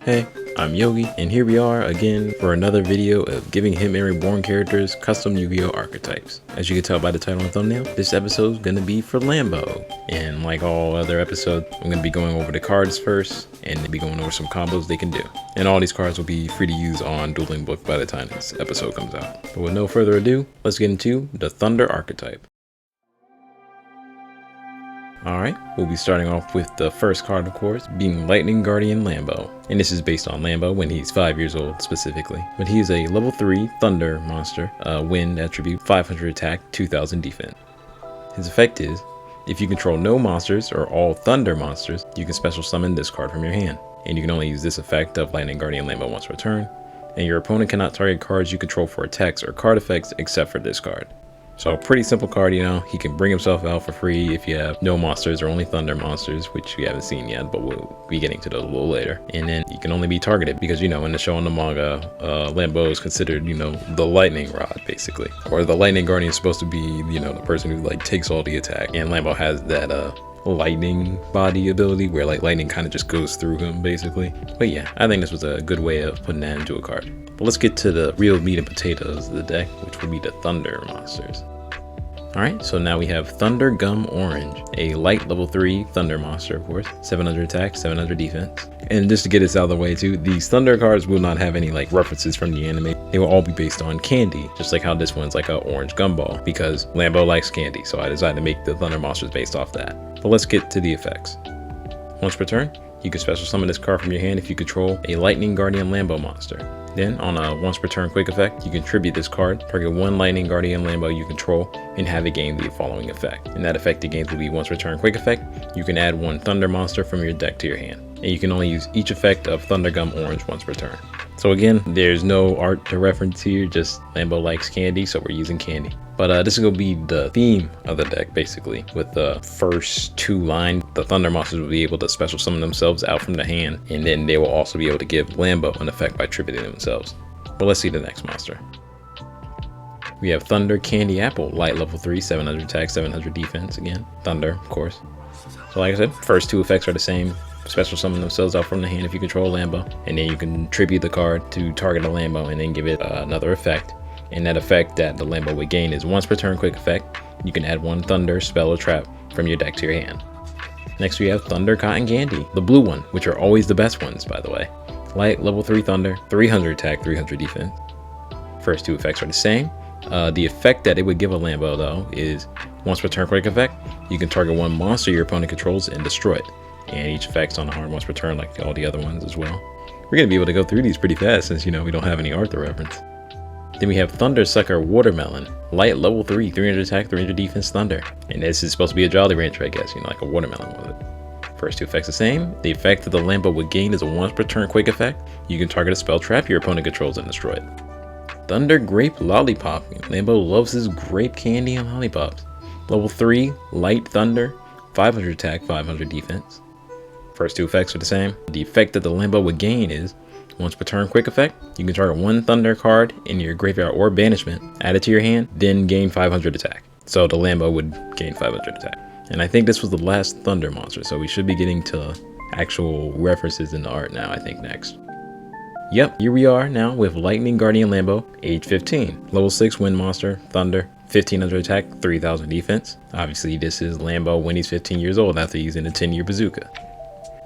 Hey, I'm Yogi, and here we are again for another video of giving Hitman Reborn characters custom Yu-Gi-Oh archetypes. As you can tell by the title and thumbnail, this episode is going to be for Lambo. And like all other episodes, I'm going to be going over the cards first, and be going over some combos they can do. And all these cards will be free to use on Dueling Book by the time this episode comes out. But with no further ado, let's get into the Thunder archetype. Alright, we'll be starting off with the first card, of course, being Lightning Guardian Lambo. And this is based on Lambo when he's 5 years old specifically. But he is a level 3 Thunder monster, wind attribute, 500 attack, 2000 defense. His effect is, if you control no monsters or all Thunder monsters, you can special summon this card from your hand. And you can only use this effect of Lightning Guardian Lambo once per turn. And your opponent cannot target cards you control for attacks or card effects except for this card. So pretty simple card, you know. He can bring himself out for free if you have no monsters or only Thunder monsters, which we haven't seen yet, but we'll be getting to those a little later. And then he can only be targeted because, you know, in the show and the manga, Lambo is considered, you know, the lightning rod, basically. Or the lightning guardian is supposed to be, you know, the person who like takes all the attack. And Lambo has that lightning body ability where like lightning kind of just goes through him, basically. But yeah, I think this was a good way of putting that into a card. But let's get to the real meat and potatoes of the deck, which would be the Thunder monsters. Alright, so now we have Thunder Gum Orange, a light level 3 Thunder monster, of course, 700 attack, 700 defense. And just to get this out of the way too, these Thunder cards will not have any like references from the anime. They will all be based on candy, just like how this one's like a orange gumball, because Lambo likes candy, so I decided to make the Thunder monsters based off that. But let's get to the effects. Once per turn, you can special summon this card from your hand if you control a Lightning Guardian Lambo monster. Then, on a once per turn quick effect, you can tribute this card, target one Lightning Guardian Lambo you control, and have it gain the following effect. And that effect it gains will be once per turn quick effect. You can add one Thunder monster from your deck to your hand. And you can only use each effect of Thunder Gum Orange once per turn. So again, there's no art to reference here, just Lambo likes candy, so we're using candy. But this is going to be the theme of the deck, basically. With the first two lines, the Thunder monsters will be able to special summon themselves out from the hand, and then they will also be able to give Lambo an effect by tributing themselves. But let's see the next monster. We have Thunder Candy Apple, light level 3, 700 attack, 700 defense. Again, Thunder, of course. So like I said, first two effects are the same. Special summon themselves out from the hand if you control Lambo, and then you can tribute the card to target a Lambo and then give it another effect. And that effect that the Lambo would gain is once per turn quick effect. You can add one Thunder, spell, or trap from your deck to your hand. Next we have Thunder Cotton Candy, the blue one, which are always the best ones, by the way. Light level 3 Thunder, 300 attack, 300 defense. First two effects are the same. The effect that it would give a Lambo though is once per turn quick effect. You can target one monster your opponent controls and destroy it. And each effect's on the hard once per turn like all the other ones as well. We're going to be able to go through these pretty fast since, you know, we don't have any art to reference. Then we have Thunder Sucker Watermelon, light level 3, 300 attack, 300 defense Thunder. And this is supposed to be a Jolly Rancher, I guess, you know, like a watermelon with it. First two effects the same. The effect that the Lambo would gain is a once per turn quick effect. You can target a spell trap your opponent controls and destroy it. Thunder Grape Lollipop. Lambo loves his grape candy and lollipops. Level 3, light Thunder, 500 attack, 500 defense. First two effects are the same. The effect that the Lambo would gain is once per turn quick effect. You can target one Thunder card in your graveyard or banishment, add it to your hand, then gain 500 attack. So the Lambo would gain 500 attack. And I think this was the last Thunder monster, so we should be getting to actual references in the art now, I think, next. Yep, here we are now with Lightning Guardian Lambo, age 15. Level 6 Wind Monster, Thunder, 1500 attack, 3000 defense. Obviously, this is Lambo when he's 15 years old after using a 10-year bazooka.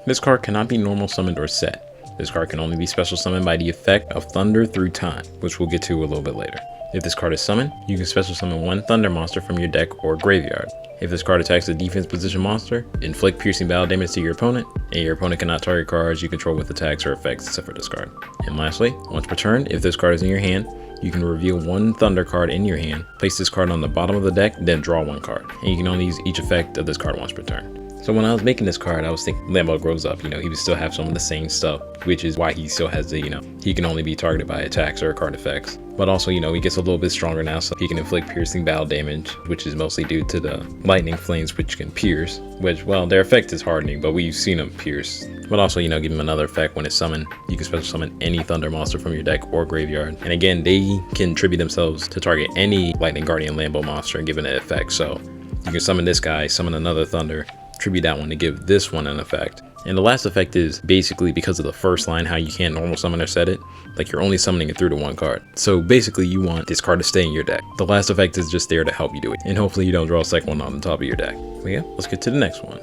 This card cannot be normal summoned or set. This card can only be special summoned by the effect of Thunder Through Time, which we'll get to a little bit later. If this card is summoned, you can special summon one Thunder monster from your deck or graveyard. If this card attacks a defense position monster, inflict piercing battle damage to your opponent, and your opponent cannot target cards you control with attacks or effects except for this card. And lastly, once per turn, if this card is in your hand, you can reveal one Thunder card in your hand, place this card on the bottom of the deck, then draw one card. And you can only use each effect of this card once per turn. So when I was making this card, I was thinking Lambo grows up, you know, he would still have some of the same stuff, which is why he still has the, you know, he can only be targeted by attacks or card effects. But also, you know, he gets a little bit stronger now, so he can inflict piercing battle damage, which is mostly due to the lightning flames, which can pierce, which, well, their effect is hardening, but we've seen them pierce. But also, you know, give him another effect when it's summoned. You can special summon any Thunder monster from your deck or graveyard. And again, they can tribute themselves to target any Lightning Guardian Lambo monster and give it an effect. So you can summon this guy, summon another Thunder, tribute that one to give this one an effect, And the last effect is basically because of the first line, how you can't normal summon or set it. Like you're only summoning it through to one card. So basically you want this card to stay in your deck. The last effect is just there to help you do it. And hopefully you don't draw a second one on the top of your deck. But yeah, let's get to the next one.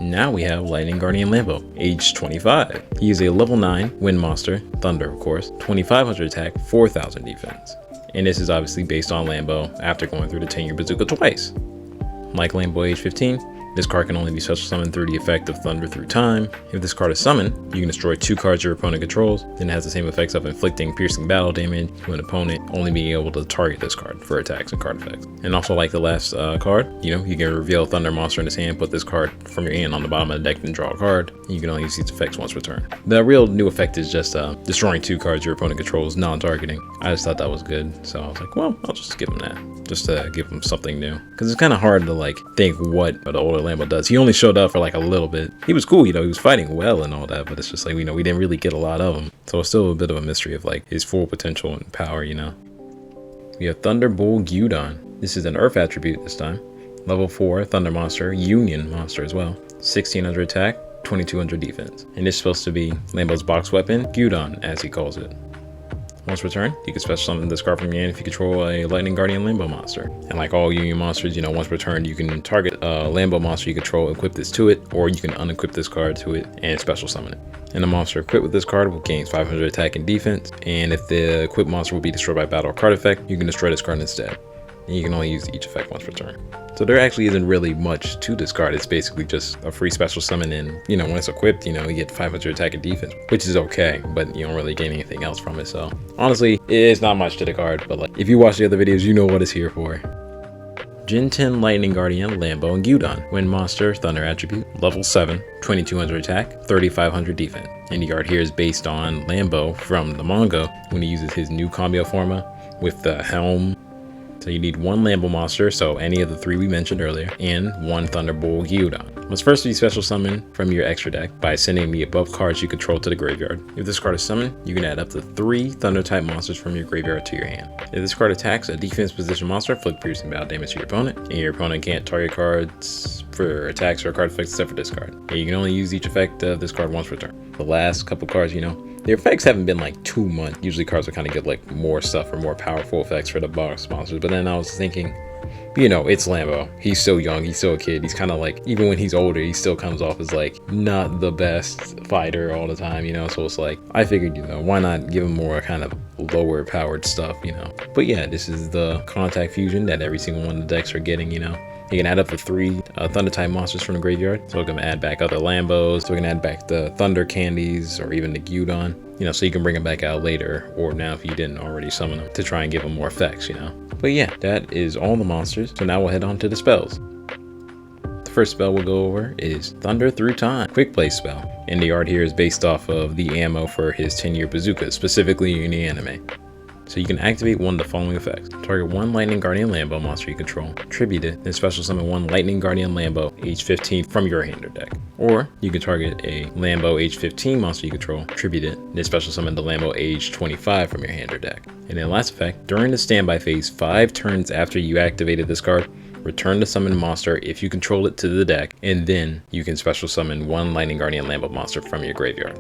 Now we have Lightning Guardian Lambo, age 25. He is a level 9 wind monster, thunder of course, 2500 attack, 4000 defense. And this is obviously based on Lambo after going through the 10-year bazooka twice. Like Lambo age 15, this card can only be special summoned through the effect of Thunder Through Time. If this card is summoned, you can destroy 2 cards your opponent controls, then it has the same effects of inflicting piercing battle damage to an opponent, only being able to target this card for attacks and card effects. And also like the last card, you can reveal a Thunder monster in his hand, put this card from your hand on the bottom of the deck and draw a card. You can only use these effects once per turn. The real new effect is just destroying 2 cards your opponent controls, non-targeting. I just thought that was good, so I was like, well, I'll just give him that, just to give him something new. Because it's kind of hard to like think what the older Lambo does. He only showed up for like a little bit. He was cool, he was fighting well and all that, but it's just like, we didn't really get a lot of him. So it's still a bit of a mystery of like his full potential and power, We have Thunderbolt Gyudon. This is an Earth attribute this time. Level 4 Thunder monster, Union monster as well. 1600 attack, 2200 defense. And it's supposed to be Lambo's box weapon, Gyudon as he calls it. Once per turn, you can special summon this card from your hand if you control a Lightning Guardian Lambo monster. And like all Union monsters, once per turn, you can target a Lambo monster you control, equip this to it, or you can unequip this card to it and special summon it. And the monster equipped with this card will gain 500 attack and defense. And if the equipped monster will be destroyed by battle or card effect, you can destroy this card instead. And you can only use each effect once per turn. So there actually isn't really much to this card. It's basically just a free special summon, and when it's equipped, you get 500 attack and defense, which is okay, but you don't really gain anything else from it. So honestly, it's not much to the card, but like if you watch the other videos, you know what it's here for. Gen 10 Lightning Guardian Lambo and Gyudon. Wind monster, thunder attribute, level 7, 2200 attack, 3500 defense. And the art here is based on Lambo from the manga when he uses his new Cambio Forma with the helm. So you need 1 Lambo monster, so any of the 3 we mentioned earlier, and 1 Thunderbolt Gyudon. Must first be special summoned from your extra deck by sending the above cards you control to the graveyard. If this card is summoned, you can add up to 3 Thunder type monsters from your graveyard to your hand. If this card attacks a defense position monster, inflict piercing battle damage to your opponent, and your opponent can't target cards for attacks or card effects except for this card. And you can only use each effect of this card once per turn. The last couple cards, the effects haven't been like too much. Usually cards will kind of get like more stuff or more powerful effects for the box monsters. But then I was thinking, it's Lambo. He's so young. He's still a kid. He's kind of like, even when he's older, he still comes off as like not the best fighter all the time, So it's like, I figured, why not give him more kind of lower powered stuff, But yeah, this is the contact fusion that every single one of the decks are getting, You can add up to 3 Thunder type monsters from the graveyard. So we can add back other Lambos. So we can add back the Thunder Candies or even the Gyudon. So you can bring them back out later, or now if you didn't already summon them, to try and give them more effects, But yeah, that is all the monsters. So now we'll head on to the spells. The first spell we'll go over is Thunder Through Time, quick play spell. And the art here is based off of the ammo for his 10-year bazooka, specifically in the anime. So you can activate one of the following effects. Target 1 Lightning Guardian Lambo monster you control, tribute it, then special summon 1 Lightning Guardian Lambo age 15 from your hand or deck. Or you can target a Lambo age 15 monster you control, tribute it, then special summon the Lambo age 25 from your hand or deck. And then last effect, during the standby phase, 5 turns after you activated this card, return the summoned monster if you control it to the deck, and then you can special summon 1 Lightning Guardian Lambo monster from your graveyard.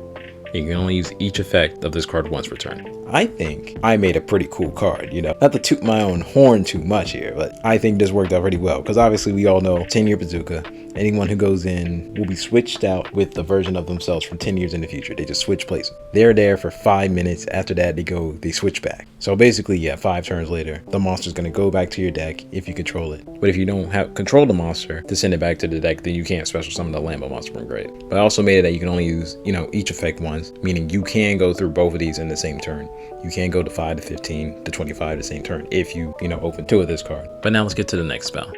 You can only use each effect of this card once per turn. I think I made a pretty cool card, Not to toot my own horn too much here, but I think this worked out pretty well. Because obviously we all know 10-year bazooka. Anyone who goes in will be switched out with the version of themselves from 10 years in the future. They just switch places. They're there for 5 minutes. After that, they switch back. So basically, 5 turns later, the monster's going to go back to your deck if you control it. But if you don't control the monster to send it back to the deck, then you can't special summon the Lambo monster from grave. But I also made it that you can only use, each effect once, meaning you can go through both of these in the same turn. You can go to 5 to 15 to 25 the same turn if you, open 2 of this card. But now let's get to the next spell.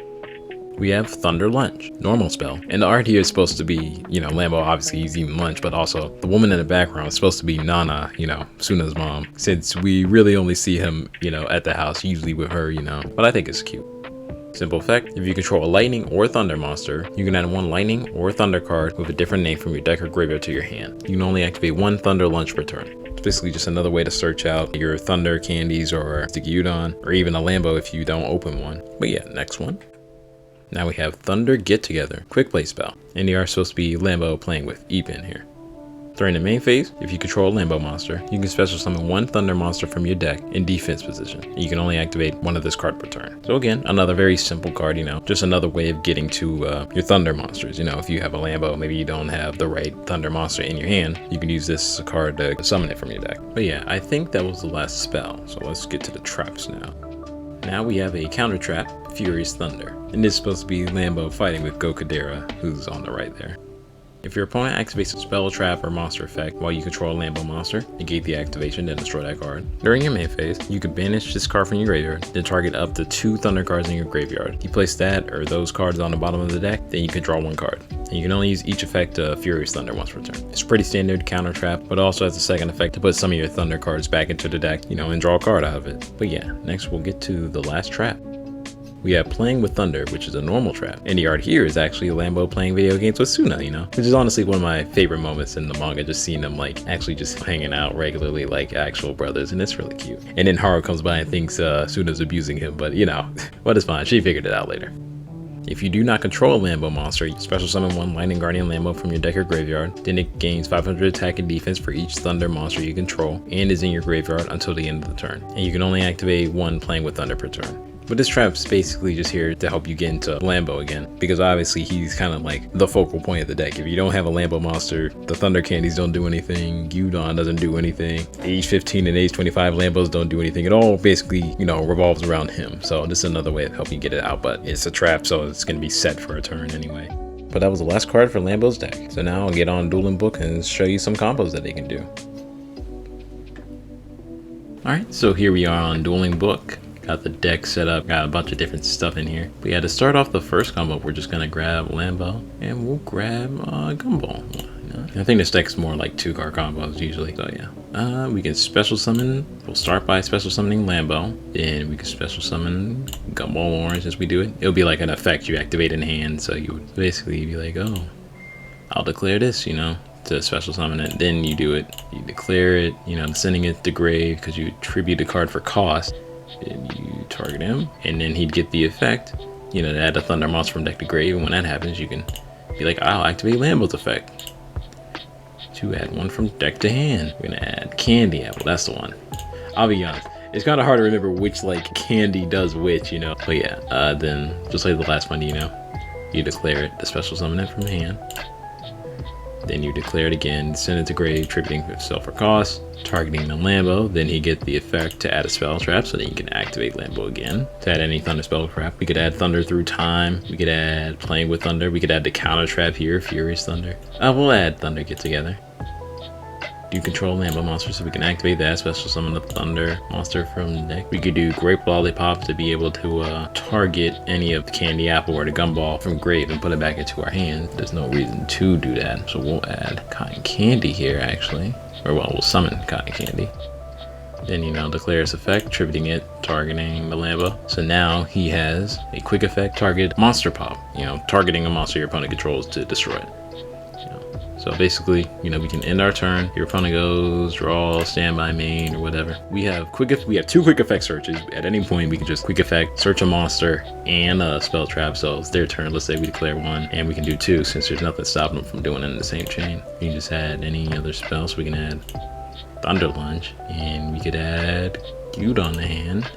We have Thunder Lunge, normal spell. And the art here is supposed to be, Lambo obviously he's even lunch, but also the woman in the background is supposed to be Nana, Suna's mom, since we really only see him, at the house, usually with her, but I think it's cute. Simple effect, if you control a lightning or thunder monster, you can add 1 lightning or thunder card with a different name from your deck or graveyard to your hand. You can only activate 1 Thunder Lunge per turn. It's basically just another way to search out your Thunder Candies or the Gyudon, or even a Lambo if you don't open one. But yeah, next one. Now we have Thunder Get Together, quick play spell. And you are supposed to be Lambo playing with Epin here. During the main phase, if you control a Lambo monster, you can special summon one Thunder monster from your deck in defense position. And you can only activate one of this card per turn. So again, another very simple card, just another way of getting to your Thunder monsters. If you have a Lambo, maybe you don't have the right Thunder monster in your hand, you can use this card to summon it from your deck. But yeah, I think that was the last spell. So let's get to the traps now. Now we have a counter trap, Furious Thunder. And this is supposed to be Lambo fighting with Gokudera, who's on the right there. If your opponent activates a spell, trap, or monster effect while you control a Lambo monster, negate the activation, then destroy that card. During your main phase, you can banish this card from your graveyard, then target up to 2 Thunder cards in your graveyard. You place that or those cards on the bottom of the deck, then you can draw 1 card. And you can only use each effect to Furious Thunder once per turn. It's pretty standard counter trap, but also has a second effect to put some of your Thunder cards back into the deck, and draw a card out of it. But yeah, next we'll get to the last trap. We have Playing with Thunder, which is a normal trap. And the art here is actually Lambo playing video games with Suna, which is honestly one of my favorite moments in the manga, just seeing them actually just hanging out regularly like actual brothers, and it's really cute. And then Haru comes by and thinks Suna's abusing him, but but it's fine, she figured it out later. If you do not control a Lambo monster, you special summon one Lightning Guardian Lambo from your deck or graveyard, then it gains 500 attack and defense for each Thunder monster you control, and is in your graveyard until the end of the turn. And you can only activate one Playing with Thunder per turn. But this trap's basically just here to help you get into Lambo again, because obviously he's kind of like the focal point of the deck. If you don't have a Lambo monster, the Thunder candies don't do anything, Yugioh doesn't do anything, age 15 and age 25 Lambos don't do anything. It all basically, revolves around him. So this is another way of helping get it out, but it's a trap, so it's going to be set for a turn anyway. But that was the last card for Lambo's deck. So now I'll get on Dueling Book and show you some combos that they can do. Alright, so here we are on Dueling Book. Got the deck set up, got a bunch of different stuff in here. But yeah, to start off the first combo, we're just gonna grab Lambo and we'll grab Gumball. I think this deck's more like 2-card combos usually. So yeah, we can special summon. We'll start by special summoning Lambo, then we can special summon Gumball Orange as we do it. It'll be like an effect you activate in hand, so you would basically be like, oh, I'll declare this, to special summon it. Then you do it, you declare it, sending it to grave because you attribute a card for cost. Then you target him, and then he'd get the effect, to add a Thunder monster from deck to grave. And when that happens, you can be like, I'll activate Lambo's effect to add one from deck to hand. We're gonna add Candy Apple, that's the one. I'll be honest, it's kind of hard to remember which candy does which, But yeah, then just like the last one, you declare it to special summon it from hand. Then you declare it again, send it to grave, tributing yourself for cost, targeting the Lambo. Then he get the effect to add a spell trap, so then you can activate Lambo again to add any Thunder spell trap. We could add Thunder Through Time. We could add Playing with Thunder. We could add the counter trap here, Furious Thunder. We'll add Thunder Get Together. Do control Lambo monster, so we can activate that, special summon the Thunder monster from the deck. We could do Grape Lollipop to be able to target any of the Candy Apple or the Gumball from grave and put it back into our hand. There's no reason to do that, so we'll add Cotton Candy here actually. Or well, we'll summon Cotton Candy. Then declare its effect, tributing it, targeting the Lambo. So now he has a quick effect, target monster pop, targeting a monster your opponent controls to destroy it. So basically, we can end our turn. Your opponent goes, draw, standby main, or whatever. We have 2 quick effect searches. At any point, we can just quick effect, search a monster, and a spell trap. So it's their turn. Let's say we declare 1, and we can do 2 since there's nothing stopping them from doing it in the same chain. You can just add any other spell. So we can add Thunder Lunge, and we could add Yugioh on the hand.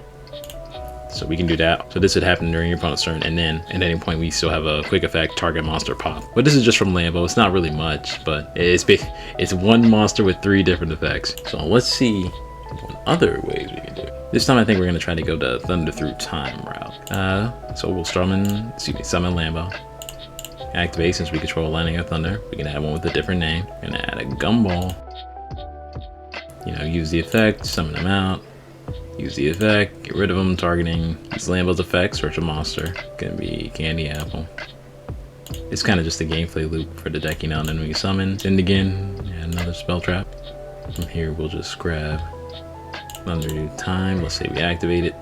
So we can do that. So this would happen during your opponent's turn, and then at any point we still have a quick effect, target monster pop. But this is just from Lambo. It's not really much, but it's big. It's one monster with 3 different effects. So let's see what other ways we can do it. This time I think we're gonna try to go the Thunder Through Time route. So we'll summon Lambo. Activate, since we control Lightning or Thunder. We can add one with a different name. We're gonna add a Gumball. Use the effect, summon them out. Use the effect, get rid of them, targeting, use Lambo's effect, search a monster. Gonna be Candy Apple. It's kind of just a gameplay loop for the deck, and then we summon, send again, add another spell trap. From here, we'll just grab Thunder Time. Let's say we activate it.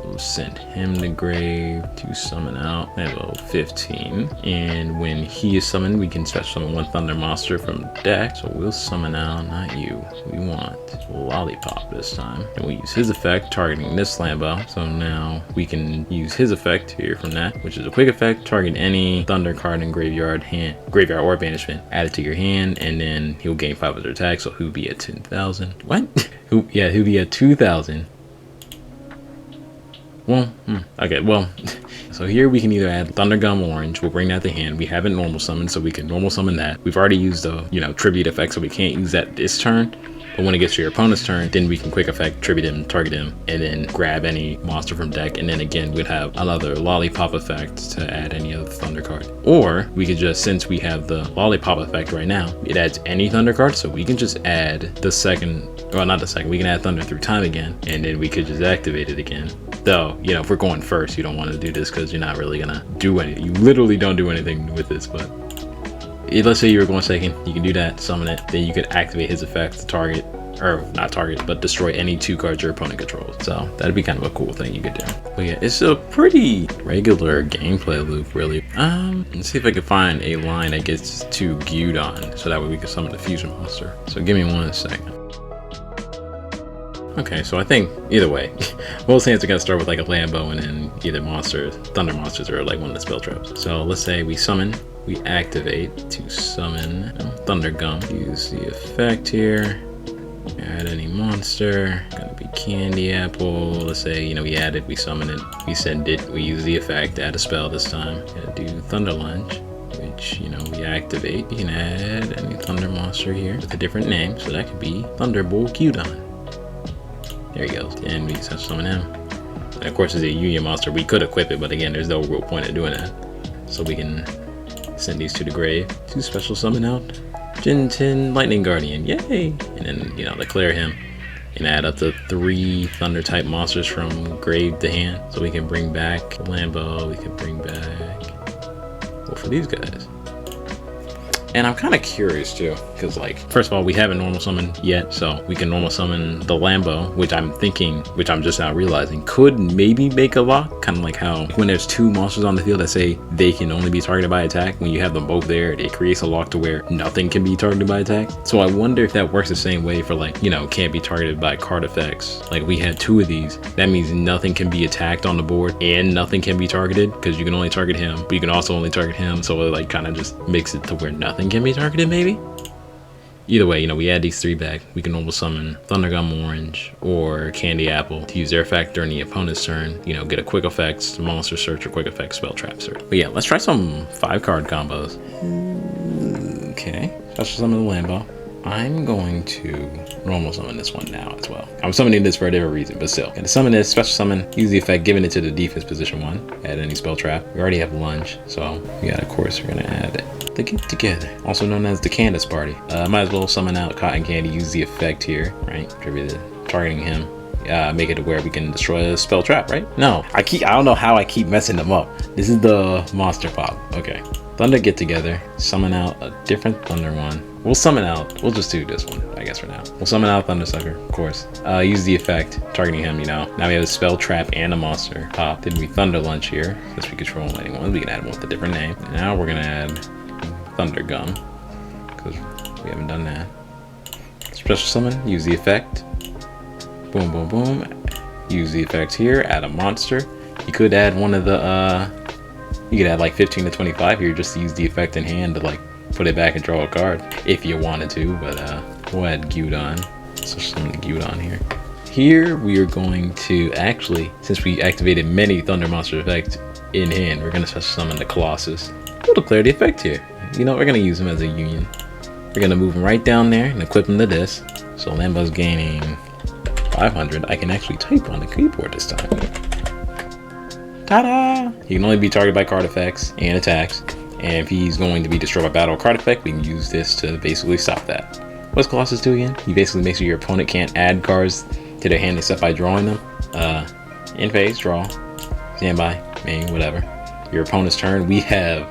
We'll send him to grave to summon out level 15. And when he is summoned, we can special summon one thunder monster from deck. So we'll summon out, not you. We want Lollipop this time. And we use his effect targeting this Lambo. So now we can use his effect here from that, which is a quick effect. Target any thunder card in graveyard or banishment. Add it to your hand, and then he'll gain 500 attack. So he'll be at 10,000. What? He'll be at 2,000. Well, okay, well, so here we can either add Thundergum Orange, we'll bring that to hand. We haven't normal summoned, so we can normal summon that. We've already used the, tribute effect, so we can't use that this turn. But when it gets to your opponent's turn, then we can quick effect, tribute him, target him, and then grab any monster from deck. And then again, we'd have another Lollipop effect to add any other Thunder card. Or we could just, since we have the Lollipop effect right now, it adds any Thunder card, so we can just add the second, well, not the second, we can add Thunder through time again, and then we could just activate it again. Though, if we're going first, you don't want to do this because you're not really gonna do anything. You literally don't do anything with this, but let's say you were going second, you can do that, summon it, then you could activate his effect to target, or not target, but destroy any 2 cards your opponent controls. So that'd be kind of a cool thing you could do. But yeah, it's a pretty regular gameplay loop, really. Let's see if I can find a line that gets to Yugioh, so that way we can summon the fusion monster. So give me 1 second. Okay, so I think either way, most hands are gonna start with like a Lambo and then either thunder monsters, or like one of the spell traps. So let's say we summon, we activate to summon Thundergum. Use the effect here. Add any monster. Gonna be Candy Apple. Let's say we add it, we summon it, we send it, we use the effect, add a spell this time. Gonna do Thunder Lunge, which we activate. You can add any thunder monster here with a different name, so that could be Thunderbolt Yugioh. There he goes, and we can summon him. And of course, it's a Yugioh monster. We could equip it, but again, there's no real point in doing that. So we can send these to the grave to special summon out Jinten Lightning Guardian. Yay! And then declare him and add up to 3 thunder type monsters from grave to hand. So we can bring back Lambo. We can bring back both of these guys. And I'm kind of curious too, because first of all, we haven't normal summoned yet, so we can normal summon the Lambo, which I'm just now realizing could maybe make a lock, kind of like how when there's 2 monsters on the field that say they can only be targeted by attack, when you have them both there, it creates a lock to where nothing can be targeted by attack. So I wonder if that works the same way for can't be targeted by card effects. Like we had 2 of these, that means nothing can be attacked on the board and nothing can be targeted, because you can only target him, but you can also only target him, so it kind of just makes it to where nothing can be targeted, maybe. Either way, we add these 3 back. We can normal summon Thundergum Orange or Candy Apple to use their effect during the opponent's turn. Get a quick effects monster search or quick effects spell trap search. But yeah, let's try some 5-card combos. Okay, special summon the Lambo. I'm going to normal summon this one now as well. I'm summoning this for a different reason, but still. To summon this, special summon, use the effect, giving it to the defense position 1. Add any spell trap. We already have lunge, so we got, of course, we're gonna add the Get Together, also known as the Candace Party. Might as well summon out Cotton Candy, use the effect here, right? Targeting him. Make it to where we can destroy a spell trap, right? No, I don't know how I keep messing them up. This is the monster pop. Okay. Thunder Get Together, summon out a different Thunder one. We'll just do this one, I guess, for now. We'll summon out Thundersucker, of course. Use the effect, targeting him, Now we have a spell trap and a monster pop. Then we Thunder Lunge here, since we control anyone. We can add one with a different name. Now we're gonna add Thunder Gum, because we haven't done that. Special summon, use the effect. Boom, boom, boom. Use the effect here, add a monster. You could add one of the, you could add 15 to 25 here, just to use the effect in hand to put it back and draw a card if you wanted to, but we'll add Yugioh. So summon the Yugioh here. Here we are going to actually, since we activated many Thunder Monster effects in hand, we're gonna special summon the Colossus. We'll declare the effect here. We're gonna use him as a union. We're gonna move him right down there and equip him to this. So Lambo's gaining 500. I can actually type on the keyboard this time. Ta-da! He can only be targeted by card effects and attacks. And if he's going to be destroyed by battle card effect, we can use this to basically stop that. What's Colossus do again? He basically makes sure your opponent can't add cards to their hand except by drawing them. In phase, draw, standby, main, whatever. Your opponent's turn. We have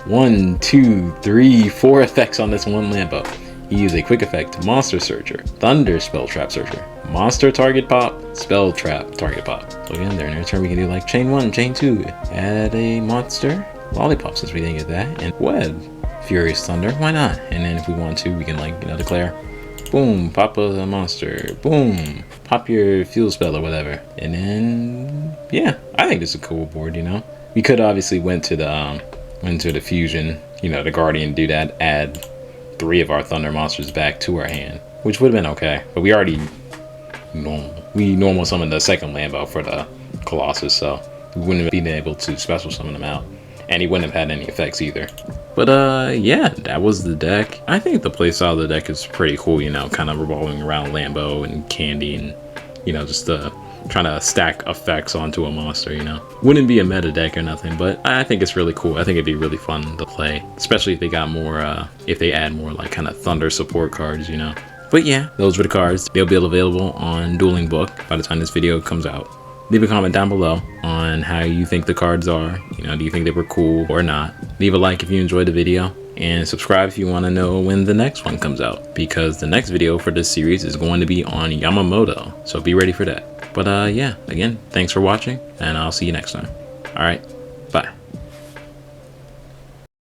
1, 2, 3, 4 effects on this one Lambo. he used a quick effect monster searcher, thunder spell trap searcher, monster target pop, spell trap target pop. So again, during their turn we can do like chain 1, chain 2, add a monster, lollipop since we didn't get that, and web, furious thunder, why not? And then if we want to, we can like, declare, boom, pop a monster, boom, pop your fuel spell or whatever. And then, yeah, I think this is a cool board, We could obviously went to the fusion, the Guardian, do that, add 3 of our thunder monsters back to our hand, which would have been okay. But we already normal summoned the second Lambo for the Colossus, so we wouldn't have been able to special summon them out. And he wouldn't have had any effects either. But yeah, that was the deck. I think the playstyle of the deck is pretty cool, kind of revolving around Lambo and Candy and, just trying to stack effects onto a monster, Wouldn't be a meta deck or nothing, but I think it's really cool. I think it'd be really fun to play, especially if they got more, if they add more like kind of thunder support cards, But yeah, those were the cards. They'll be available on Dueling Book by the time this video comes out. Leave a comment down below on how you think the cards are. Do you think they were cool or not? Leave a like if you enjoyed the video, and subscribe if you want to know when the next one comes out, because the next video for this series is going to be on Yamamoto, so be ready for that. But yeah, again, thanks for watching, and I'll see you next time. All right, bye.